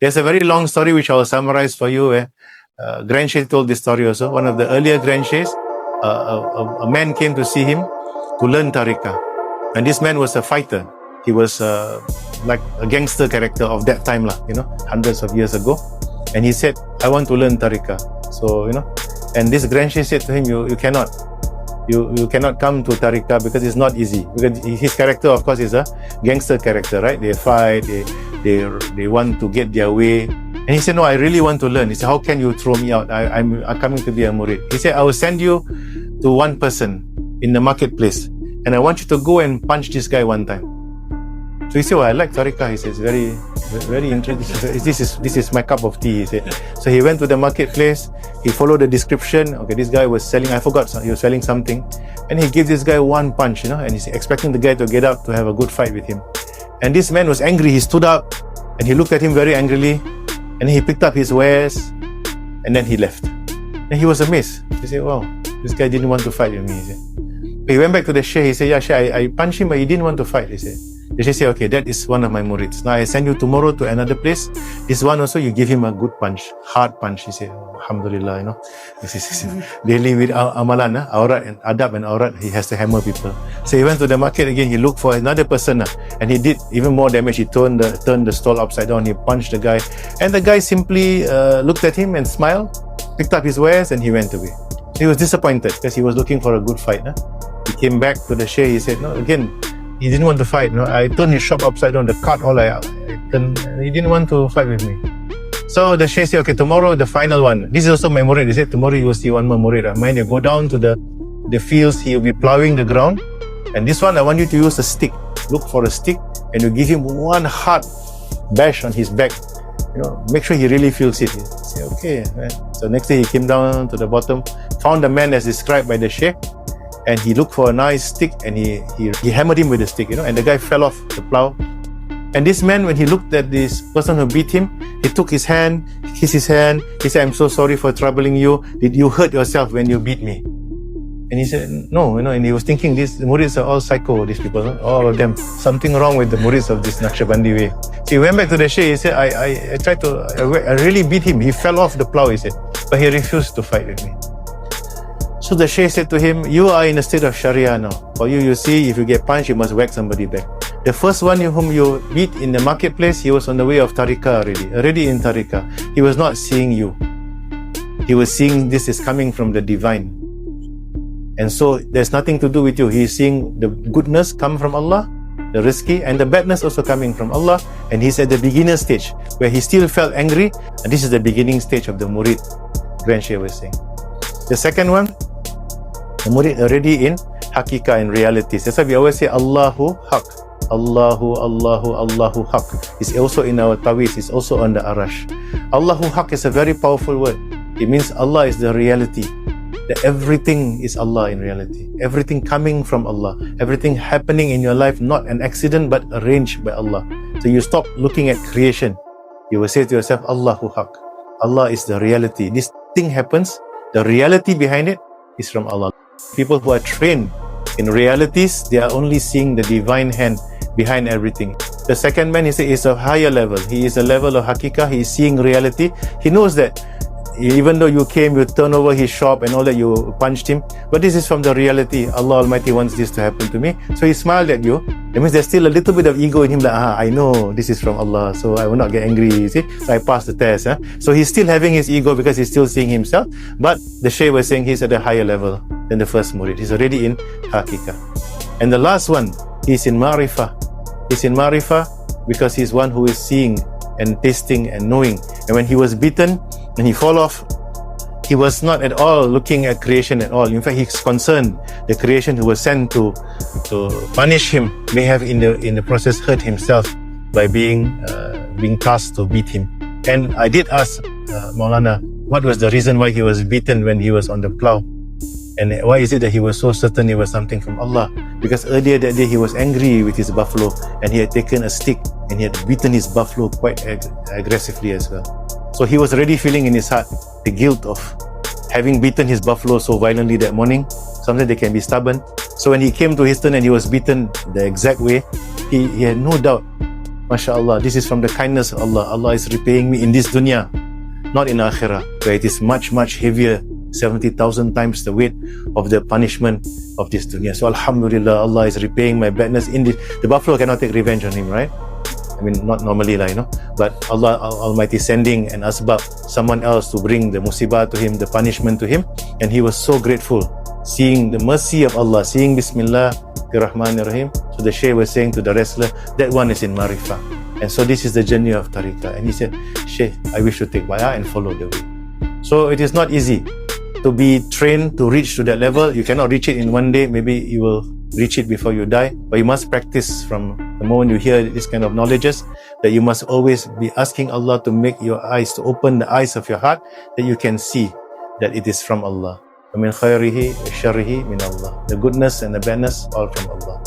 There's a very long story which I will summarize for you. Grand Shaykh told this story also. One of the earlier Grand Shaykhs, a man came to see him to learn Tariqah. And this man was a fighter. He was like a gangster character of that time, hundreds of years ago. And he said, I want to learn Tariqah. So, and this Grand Shaykh said to him, you cannot. You cannot come to Tariqah because it's not easy. Because his character, of course, is a gangster character, right? They fight, they want to get their way. And he said, no, I really want to learn. He said, how can you throw me out? I'm coming to be a mureed. He said, I will send you to one person in the marketplace, and I want you to go and punch this guy one time. So he said, well, I like Tariqah. He says, very, very interesting. This is my cup of tea, he said. So he went to the marketplace. He followed the description. Okay, this guy was selling, I forgot, he was selling something. And he gave this guy one punch, and he's expecting the guy to get up to have a good fight with him. And this man was angry. He stood up and he looked at him very angrily. And he picked up his wares and then he left. And he was amazed. He said, wow, this guy didn't want to fight with me, he said. But he went back to the Shaykh. He said, yeah, Shaykh, I punched him, but he didn't want to fight, he said. The Shaykh said, okay, that is one of my murids. Now I send you tomorrow to another place. This one also, you give him a good punch, hard punch. He said, alhamdulillah, This is daily with amalan, aurat and adab and aurat, he has to hammer people. So he went to the market again, he looked for another person, and he did even more damage. He turned the stall upside down, he punched the guy. And the guy simply looked at him and smiled, picked up his wares, and he went away. So he was disappointed because he was looking for a good fight. He came back to the Shaykh, he said, no, again, he didn't want to fight. I turned his shop upside down, the cart all I turned, he didn't want to fight with me. So the Shaykh said, okay, tomorrow the final one. This is also my murid. He said, tomorrow you will see one more murid. Mind you go down to the fields, he will be plowing the ground. And this one, I want you to use a stick. Look for a stick and you give him one hard bash on his back. Make sure he really feels it. He said, okay. So next day he came down to the bottom, found the man as described by the Shaykh. And he looked for a nice stick and he hammered him with the stick, and the guy fell off the plow. And this man, when he looked at this person who beat him, he took his hand, kissed his hand. He said, I'm so sorry for troubling you. Did you hurt yourself when you beat me? And he said, no, and he was thinking, the murids are all psycho, these people, all of them. Something wrong with the murids of this Naqshbandi way. So he went back to the Shaykh. He said, I really beat him. He fell off the plow, he said, but he refused to fight with me. So the Shaykh said to him, you are in a state of Shari'ah now. For you see, if you get punched, you must whack somebody back. The first one whom you beat in the marketplace, he was on the way of Tariqah already in Tariqah. He was not seeing you. He was seeing this is coming from the divine. And so there's nothing to do with you. He's seeing the goodness come from Allah, the rizki, and the badness also coming from Allah. And he's at the beginner stage where he still felt angry. And this is the beginning stage of the murid, Grand Shaykh was saying. The second one, the murid already in Haqiqah and realities. That's why we always say Allahu Haq. Allahu Haq. It's also in our Tawis, it's also on the Arash. Allahu Haq is a very powerful word. It means Allah is the reality. That everything is Allah in reality. Everything coming from Allah. Everything happening in your life, not an accident, but arranged by Allah. So you stop looking at creation. You will say to yourself, Allahu Haq. Allah is the reality. This thing happens, the reality behind it is from Allah. People who are trained in realities, they are only seeing the divine hand behind everything. The second man, he said, is a higher level. He is a level of Haqiqah. He is seeing reality. He knows that even though you came, you turned over his shop and all that, you punched him, but this is from the reality. Allah Almighty wants this to happen to me. So he smiled at you. That means there's still a little bit of ego in him, like, I know this is from Allah, so I will not get angry, you see. So I passed the test. So he's still having his ego because he's still seeing himself. But the Shaykh was saying he's at a higher level than the first murid. He's already in Haqiqah. And the last one, he's in Ma'rifah. He's in Ma'rifah because he's one who is seeing and tasting and knowing. And when he was beaten and he fall off, he was not at all looking at creation at all. In fact, he's concerned the creation who was sent to punish him may have in the process hurt himself by being tasked to beat him. And I did ask Maulana, what was the reason why he was beaten when he was on the plow? And why is it that he was so certain it was something from Allah? Because earlier that day he was angry with his buffalo and he had taken a stick and he had beaten his buffalo quite aggressively as well. So he was already feeling in his heart the guilt of having beaten his buffalo so violently that morning. Sometimes they can be stubborn. So when he came to his turn and he was beaten the exact way, he had no doubt MashaAllah, this is from the kindness of Allah. Allah is repaying me in this dunya, not in akhirah, where it is much, much heavier, 70,000 times the weight of the punishment of this dunya. So Alhamdulillah, Allah is repaying my badness in this. The buffalo cannot take revenge on him, right? I mean, not normally, but Allah Almighty sending an asbab, someone else to bring the musibah to him, the punishment to him, and he was so grateful, seeing the mercy of Allah, seeing Bismillah Rahman Rahim. So the Shaykh was saying to the wrestler, that one is in Marifah. And so this is the journey of Tariqah. And he said, Shaykh, I wish to take bay'ah and follow the way. So it is not easy to be trained to reach to that level. You cannot reach it in one day. Maybe you will reach it before you die, but you must practice from the moment you hear this kind of knowledges, that you must always be asking Allah to make your eyes, to open the eyes of your heart, that you can see that it is from Allah. وَمِنْ خَيْرِهِ وَشَرِّهِ مِنَ اللَّهِ. The goodness and the badness all from Allah.